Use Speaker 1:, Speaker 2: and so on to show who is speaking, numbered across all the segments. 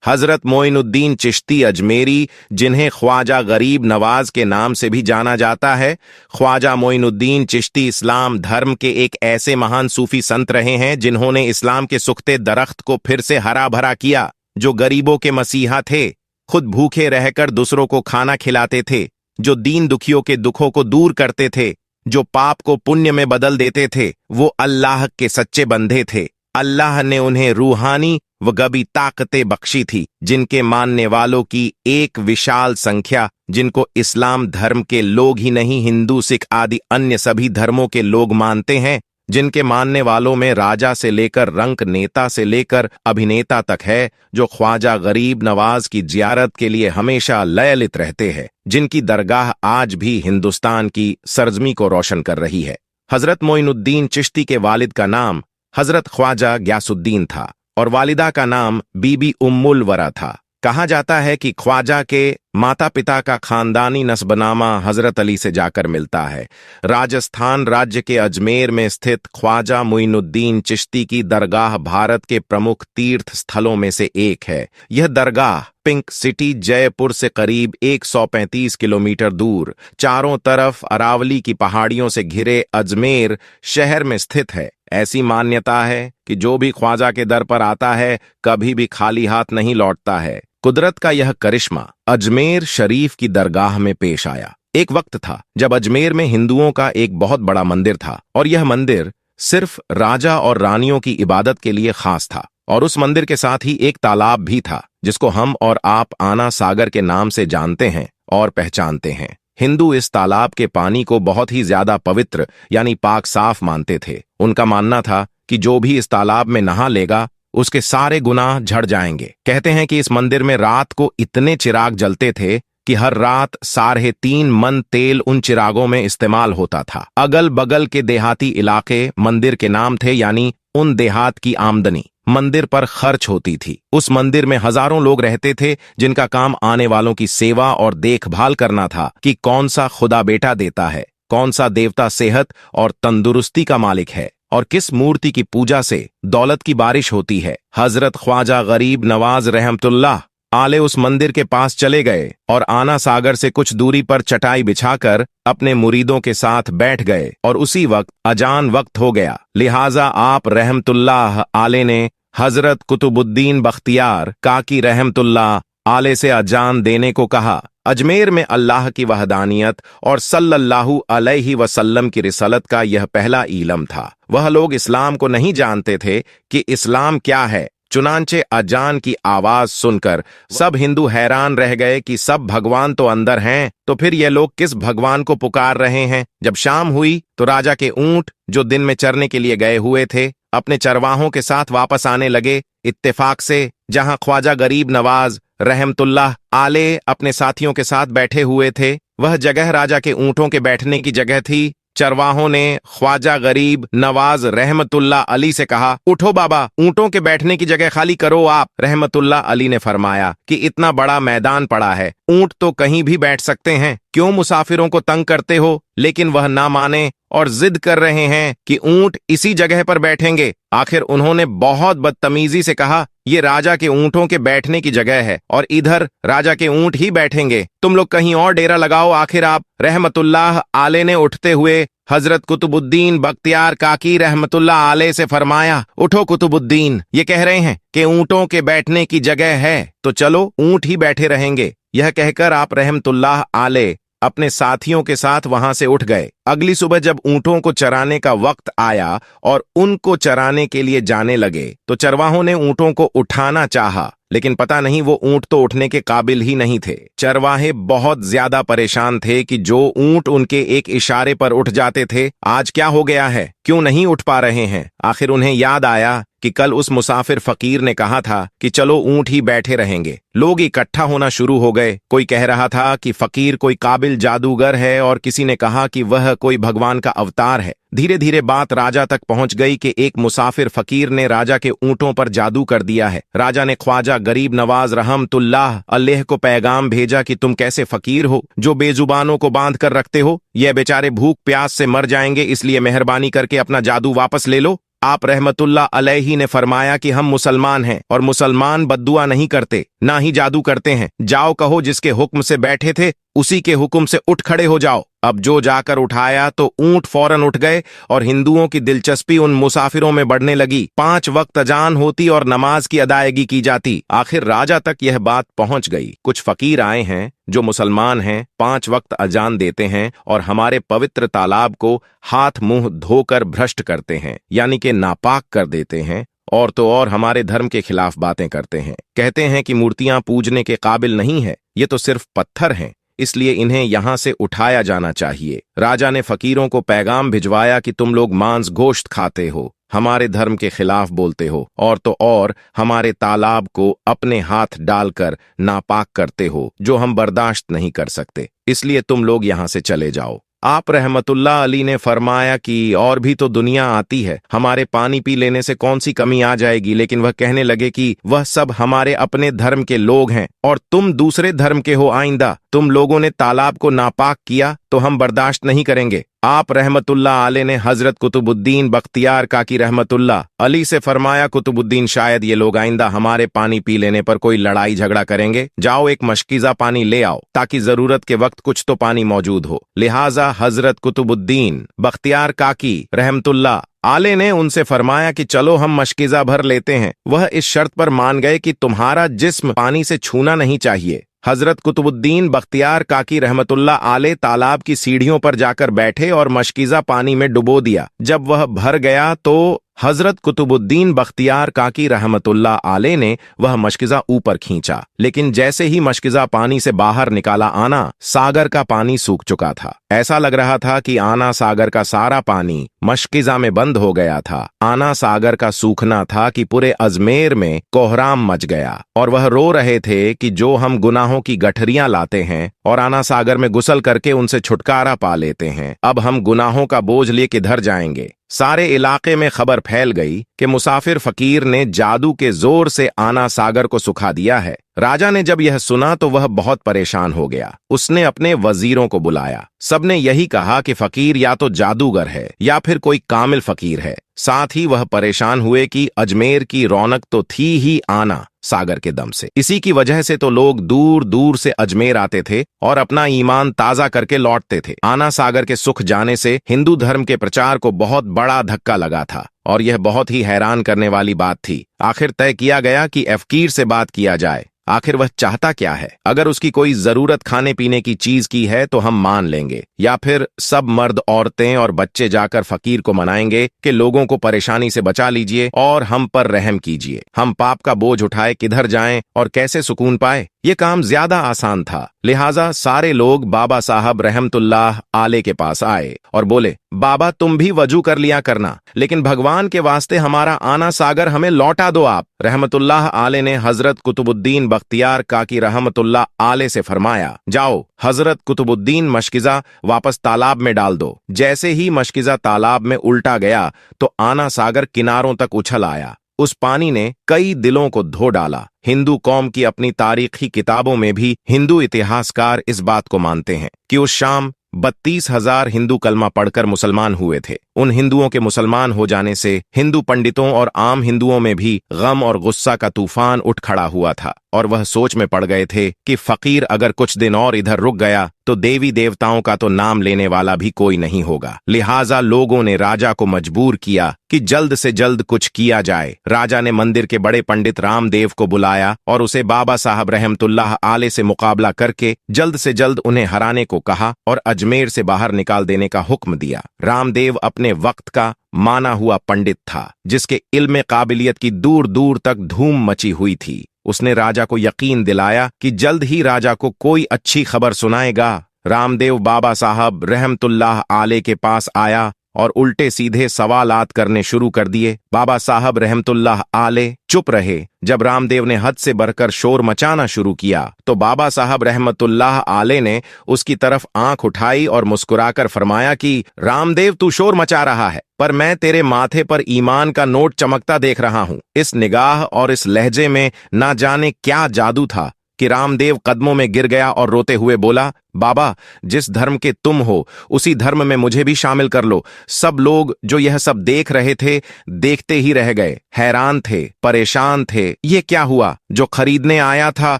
Speaker 1: हजरत मोइनुद्दीन चिश्ती अजमेरी, जिन्हें ख्वाजा गरीब नवाज के नाम से भी जाना जाता है। ख्वाजा मोइनुद्दीन चिश्ती इस्लाम धर्म के एक ऐसे महान सूफी संत रहे हैं जिन्होंने इस्लाम के सूखते दरख्त को फिर से हरा भरा किया, जो गरीबों के मसीहा थे, खुद भूखे रहकर दूसरों को खाना खिलाते थे, जो दीन दुखियों के दुखों को दूर करते थे, जो पाप को पुण्य में बदल देते थे। वो अल्लाह के सच्चे बंदे थे। अल्लाह ने उन्हें रूहानी व गबी ताकतें बख्शी थी, जिनके मानने वालों की एक विशाल संख्या, जिनको इस्लाम धर्म के लोग ही नहीं, हिंदू सिख आदि अन्य सभी धर्मों के लोग मानते हैं, जिनके मानने वालों में राजा से लेकर रंक नेता से लेकर अभिनेता तक है, जो ख्वाजा गरीब नवाज की जियारत के लिए हमेशा लयलित रहते हैं, जिनकी दरगाह आज भी हिंदुस्तान की सरजमी को रोशन कर रही है। हजरत मोइनुद्दीन चिश्ती के वालिद का नाम हजरत ख्वाजा ग्यासुद्दीन था और वालिदा का नाम बीबी उम्मुल वरा था। कहा जाता है कि ख्वाजा के माता पिता का खानदानी नस्बनामा हजरत अली से जाकर मिलता है। राजस्थान राज्य के अजमेर में स्थित ख्वाजा मोइनुद्दीन चिश्ती की दरगाह भारत के प्रमुख तीर्थ स्थलों में से एक है। यह दरगाह पिंक सिटी जयपुर से करीब 135 किलोमीटर दूर, चारों तरफ अरावली की पहाड़ियों से घिरे अजमेर शहर में स्थित है। ऐसी मान्यता है कि जो भी ख्वाजा के दर पर आता है, कभी भी खाली हाथ नहीं लौटता है। कुदरत का यह करिश्मा अजमेर शरीफ की दरगाह में पेश आया। एक वक्त था जब अजमेर में हिंदुओं का एक बहुत बड़ा मंदिर था और यह मंदिर सिर्फ राजा और रानियों की इबादत के लिए खास था। और उस मंदिर के साथ ही एक तालाब भी था, जिसको हम और आप आना सागर के नाम से जानते हैं और पहचानते हैं। हिंदू इस तालाब के पानी को बहुत ही ज्यादा पवित्र यानी पाक साफ मानते थे। उनका मानना था कि जो भी इस तालाब में नहा लेगा, उसके सारे गुनाह झड़ जाएंगे। कहते हैं कि इस मंदिर में रात को इतने चिराग जलते थे कि हर रात 3.5 मन तेल उन चिरागों में इस्तेमाल होता था। अगल बगल के देहाती इलाके मंदिर के नाम थे, यानी उन देहात की आमदनी मंदिर पर खर्च होती थी। उस मंदिर में हजारों लोग रहते थे, जिनका काम आने वालों की सेवा और देखभाल करना था कि कौन सा खुदा बेटा देता है, कौन सा देवता सेहत और तंदुरुस्ती का मालिक है और किस मूर्ति की पूजा से दौलत की बारिश होती है। हजरत ख्वाजा गरीब नवाज रहमतुल्लाह आले उस मंदिर के पास चले गए और आना सागर से कुछ दूरी पर चटाई बिछाकर अपने मुरीदों के साथ बैठ गए और उसी वक्त अजान वक्त हो गया। लिहाजा आप रहमतुल्लाह आले ने हजरत कुतुबुद्दीन बख्तियार काकी रहमतुल्लाह आले से अजान देने को कहा। अजमेर में अल्लाह की वहदानियत और सल्लल्लाहु अलैहि वसल्लम की रिसालत का यह पहला इल्म था। वह लोग इस्लाम को नहीं जानते थे कि इस्लाम क्या है। चुनांचे अजान की आवाज सुनकर सब हिंदू हैरान रह गए कि सब भगवान तो अंदर हैं, तो फिर ये लोग किस भगवान को पुकार रहे हैं। जब शाम हुई तो राजा के ऊंट, जो दिन में चरने के लिए गए हुए थे, अपने चरवाहों के साथ वापस आने लगे। इत्तेफाक से जहां ख्वाजा गरीब नवाज रहमतुल्लाह आले अपने साथियों के साथ बैठे हुए थे, वह जगह राजा के ऊंटों के बैठने की जगह थी। चरवाहों ने ख्वाजा गरीब नवाज रहमतुल्लाह अली से कहा, उठो बाबा, ऊंटों के बैठने की जगह खाली करो आप। रहमतुल्लाह अली ने फरमाया कि इतना बड़ा मैदान पड़ा है, ऊंट तो कहीं भी बैठ सकते हैं, क्यों मुसाफिरों को तंग करते हो। लेकिन वह ना माने और जिद कर रहे हैं कि ऊंट इसी जगह पर बैठेंगे। आखिर उन्होंने बहुत बदतमीजी से कहा, ये राजा के ऊंटों के बैठने की जगह है और इधर राजा के ऊंट ही बैठेंगे, तुम लोग कहीं और डेरा लगाओ आखिर आप। रहमतुल्लाह आले ने उठते हुए हजरत कुतुबुद्दीन बख्तियार काकी रहमतुल्लाह आले से फरमाया, उठो कुतुबुद्दीन, ये कह रहे हैं कि ऊंटों के बैठने की जगह है, तो चलो ऊंट ही बैठे रहेंगे। यह कहकर आप रहमतुल्लाह आले अपने साथियों के साथ वहां से उठ गए। अगली सुबह जब ऊंटों को चराने का वक्त आया और उनको चराने के लिए जाने लगे, तो चरवाहों ने ऊंटों को उठाना चाहा, लेकिन पता नहीं वो ऊंट तो उठने के काबिल ही नहीं थे। चरवाहे बहुत ज्यादा परेशान थे कि जो ऊंट उनके एक इशारे पर उठ जाते थे, आज क्या हो गया है, क्यों नहीं उठ पा रहे हैं। आखिर उन्हें याद आया कि कल उस मुसाफिर फकीर ने कहा था कि चलो ऊंट ही बैठे रहेंगे। लोग इकट्ठा होना शुरू हो गए। कोई कह रहा था कि फकीर कोई काबिल जादूगर है और किसी ने कहा कि वह कोई भगवान का अवतार है। धीरे धीरे बात राजा तक पहुंच गई कि एक मुसाफिर फकीर ने राजा के ऊंटों पर जादू कर दिया है। राजा ने ख्वाजा गरीब नवाज रहमतुल्लाह अलैह को पैगाम भेजा कि तुम कैसे फकीर हो जो बेजुबानों को बांध कर रखते हो, यह बेचारे भूख प्यास से मर जाएंगे, इसलिए मेहरबानी करके अपना जादू वापस ले लो। आप रहमतुल्लाह अलैहि ने फरमाया कि हम मुसलमान हैं और मुसलमान बद्दुआ नहीं करते, ना ही जादू करते हैं। जाओ कहो जिसके हुक्म से बैठे थे उसी के हुक्म से उठ खड़े हो जाओ। अब जो जाकर उठाया तो ऊंट फौरन उठ गए और हिंदुओं की दिलचस्पी उन मुसाफिरों में बढ़ने लगी। 5 वक्त अजान होती और नमाज की अदायगी की जाती। आखिर राजा तक यह बात पहुंच गई। कुछ फकीर आए हैं जो मुसलमान हैं, 5 वक्त अजान देते हैं और हमारे पवित्र तालाब को हाथ मुंह धोकर भ्रष्ट करते हैं, यानी कि नापाक कर देते हैं। और तो और हमारे धर्म के खिलाफ बातें करते हैं। कहते हैं कि मूर्तियां पूजने के काबिल नहीं है, ये तो सिर्फ पत्थर हैं, इसलिए इन्हें यहां से उठाया जाना चाहिए। राजा ने फकीरों को पैगाम भिजवाया कि तुम लोग मांस गोश्त खाते हो, हमारे धर्म के खिलाफ बोलते हो और तो और हमारे तालाब को अपने हाथ डालकर नापाक करते हो, जो हम बर्दाश्त नहीं कर सकते। इसलिए तुम लोग यहां से चले जाओ। आप रहमतुल्लाह अली ने फरमाया कि और भी तो दुनिया आती है, हमारे पानी पी लेने से कौन सी कमी आ जाएगी। लेकिन वह कहने लगे कि वह सब हमारे अपने धर्म के लोग हैं और तुम दूसरे धर्म के हो। आइंदा तुम लोगों ने तालाब को नापाक किया तो हम बर्दाश्त नहीं करेंगे। आप रहमतुल्लाह अलैह ने हजरत कुतुबुद्दीन बख्तियार काकी रहमतुल्लाह अली से फरमाया, कुतुबुद्दीन शायद ये लोग आइंदा हमारे पानी पी लेने पर कोई लड़ाई झगड़ा करेंगे। जाओ एक मशकीजा पानी ले आओ ताकि जरूरत के वक्त कुछ तो पानी मौजूद हो। लिहाजा हजरत कुतुबुद्दीन बख्तियार काकी रहमतुल्लाह आले ने उनसे फरमाया कि चलो हम मशकीजा भर लेते हैं। वह इस शर्त पर मान गए कि तुम्हारा जिस्म पानी से छूना नहीं चाहिए। हजरत कुतुबुद्दीन बख्तियार काकी रहमतुल्लाह आले तालाब की सीढ़ियों पर जाकर बैठे और मशकीजा पानी में डुबो दिया। जब वह भर गया तो हजरत कुतुबुद्दीन बख्तियार काकी रहमतुल्लाह आले ने वह मशकिजा ऊपर खींचा, लेकिन जैसे ही मशकिजा पानी से बाहर निकाला आना सागर का पानी सूख चुका था। ऐसा लग रहा था कि आना सागर का सारा पानी मशकिजा में बंद हो गया था। आना सागर का सूखना था कि पूरे अजमेर में कोहराम मच गया और वह रो रहे थे कि जो हम गुनाहों की गठरियां लाते हैं और आना सागर में गुसल करके उनसे छुटकारा पा लेते हैं, अब हम गुनाहों का बोझ लिए किधर जाएंगे। सारे इलाके में खबर फैल गई कि मुसाफिर फकीर ने जादू के जोर से आना सागर को सुखा दिया है। राजा ने जब यह सुना तो वह बहुत परेशान हो गया। उसने अपने वजीरों को बुलाया। सबने यही कहा कि फकीर या तो जादूगर है या फिर कोई कामिल फकीर है। साथ ही वह परेशान हुए कि अजमेर की रौनक तो थी ही आना सागर के दम से। इसी की वजह से तो लोग दूर दूर से अजमेर आते थे और अपना ईमान ताजा करके लौटते थे। आना सागर के सुख जाने से हिंदू धर्म के प्रचार को बहुत बड़ा धक्का लगा था और यह बहुत ही हैरान करने वाली बात थी। आखिर तय किया गया कि फकीर से बात किया जाए। आखिर वह चाहता क्या है? अगर उसकी कोई जरूरत खाने पीने की चीज की है तो हम मान लेंगे, या फिर सब मर्द औरतें और बच्चे जाकर फकीर को मनाएंगे कि लोगों को परेशानी से बचा लीजिए और हम पर रहम कीजिए। हम पाप का बोझ उठाए किधर जाएं और कैसे सुकून पाए? ये काम ज्यादा आसान था। लिहाजा सारे लोग बाबा साहब रहमतुल्लाह आले के पास आए और बोले, बाबा तुम भी वजू कर लिया करना, लेकिन भगवान के वास्ते हमारा आना सागर हमें लौटा दो आप। रहमतुल्लाह आले ने हजरत कुतुबुद्दीन बख्तियार काकी रहमतुल्लाह आले से फरमाया, जाओ हजरत कुतुबुद्दीन मशकिजा वापस तालाब में डाल दो। जैसे ही मशकिजा तालाब में उल्टा गया तो आना सागर किनारों तक उछल आया। उस पानी ने कई दिलों को धो डाला। हिंदू कौम की अपनी तारीखी किताबों में भी हिंदू इतिहासकार इस बात को मानते हैं कि उस शाम 32,000 हिंदू कलमा पढ़कर मुसलमान हुए थे। उन हिंदुओं के मुसलमान हो जाने से हिंदू पंडितों और आम हिंदुओं में भी गम और गुस्सा का तूफान उठ खड़ा हुआ था और वह सोच में पड़ गए थे कि फकीर अगर कुछ दिन और इधर रुक गया तो देवी देवताओं का तो नाम लेने वाला भी कोई नहीं होगा। लिहाजा लोगों ने राजा को मजबूर किया कि जल्द से जल्द कुछ किया जाए। राजा ने मंदिर के बड़े पंडित रामदेव को बुलाया और उसे बाबा साहब रहमतुल्लाह आले से मुकाबला करके जल्द से जल्द उन्हें हराने को कहा और अजमेर से बाहर निकाल देने का हुक्म दिया। रामदेव अपने वक्त का माना हुआ पंडित था, जिसके इल्म काबिलियत की दूर दूर तक धूम मची हुई थी। उसने राजा को यकीन दिलाया कि जल्द ही राजा को कोई अच्छी खबर सुनाएगा। रामदेव बाबा साहब रहमतुल्लाह आले के पास आया और उल्टे सीधे सवालात करने शुरू कर दिए। बाबा साहब रहमतुल्लाह आले चुप रहे। जब रामदेव ने हद से बढ़कर शोर मचाना शुरू किया तो बाबा साहब रहमतुल्लाह आले ने उसकी तरफ आंख उठाई और मुस्कुराकर फरमाया कि रामदेव तू शोर मचा रहा है, पर मैं तेरे माथे पर ईमान का नोट चमकता देख रहा हूं। इस निगाह और इस लहजे में ना जाने क्या जादू था कि रामदेव कदमों में गिर गया और रोते हुए बोला, बाबा, जिस धर्म के तुम हो उसी धर्म में मुझे भी शामिल कर लो। सब लोग जो यह सब देख रहे थे देखते ही रह गए, हैरान थे, परेशान थे। ये क्या हुआ? जो खरीदने आया था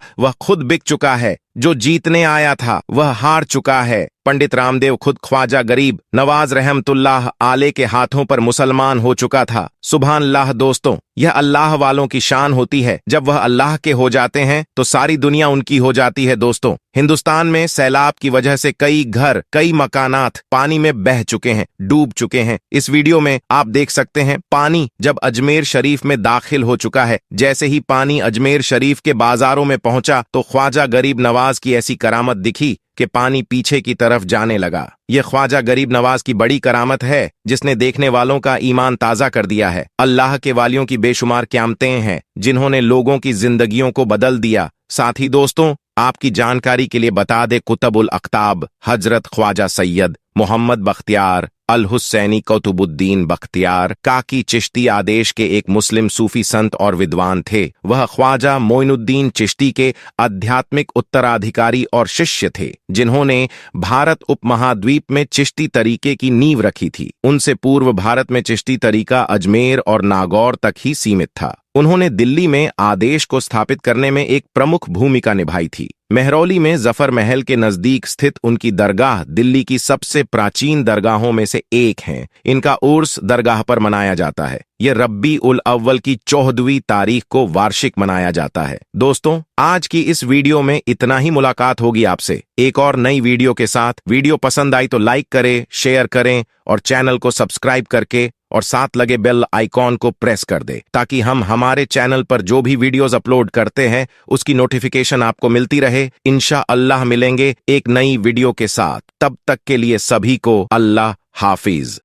Speaker 1: वह खुद बिक चुका है, जो जीतने आया था वह हार चुका है। पंडित रामदेव खुद ख्वाजा गरीब नवाज रहमतुल्लाह आले के हाथों पर मुसलमान हो चुका था। सुभान अल्लाह। दोस्तों, यह अल्लाह वालों की शान होती है। जब वह अल्लाह के हो जाते हैं तो सारी दुनिया उनकी हो जाती है। दोस्तों, हिंदुस्तान में सैलाब की वजह से कई घर, कई मकानात पानी में बह चुके हैं, डूब चुके हैं। इस वीडियो में आप देख सकते हैं पानी जब अजमेर शरीफ में दाखिल हो चुका है। जैसे ही पानी अजमेर शरीफ के बाजारों में पहुंचा तो ख्वाजा गरीब नवाज की ऐसी करामत दिखी कि पानी पीछे की तरफ जाने लगा। ये ख्वाजा गरीब नवाज की बड़ी करामत है जिसने देखने वालों का ईमान ताजा कर दिया है। अल्लाह के वालियों की बेशुमार क़यामतें हैं जिन्होंने लोगों की जिंदगियों को बदल दिया। साथ ही दोस्तों, आपकी जानकारी के लिए बता दे, कुतुबुल अख्ताब हजरत ख्वाजा सैयद मोहम्मद बख्तियार अल हुसैनी कुतुबुद्दीन बख्तियार काकी चिश्ती आदेश के एक मुस्लिम सूफी संत और विद्वान थे। वह ख्वाजा मोइनुद्दीन चिश्ती के आध्यात्मिक उत्तराधिकारी और शिष्य थे जिन्होंने भारत उपमहाद्वीप में चिश्ती तरीके की नींव रखी थी। उनसे पूर्व भारत में चिश्ती तरीका अजमेर और नागौर तक ही सीमित था। उन्होंने दिल्ली में आदेश को स्थापित करने में एक प्रमुख भूमिका निभाई थी। मेहरौली में जफर महल के नजदीक स्थित उनकी दरगाह दिल्ली की सबसे प्राचीन दरगाहों में से एक है। इनका उर्स दरगाह पर मनाया जाता है। यह रब्बी उल अव्वल की 14वीं तारीख को वार्षिक मनाया जाता है। दोस्तों, आज की इस वीडियो में इतना ही। मुलाकात होगी आपसे एक और नई वीडियो के साथ। वीडियो पसंद आई तो लाइक करें, शेयर करें और चैनल को सब्सक्राइब करके और साथ लगे बेल आइकॉन को प्रेस कर दे ताकि हम हमारे चैनल पर जो भी वीडियोस अपलोड करते हैं उसकी नोटिफिकेशन आपको मिलती रहे। इंशाअल्लाह मिलेंगे एक नई वीडियो के साथ। तब तक के लिए सभी को अल्लाह हाफिज।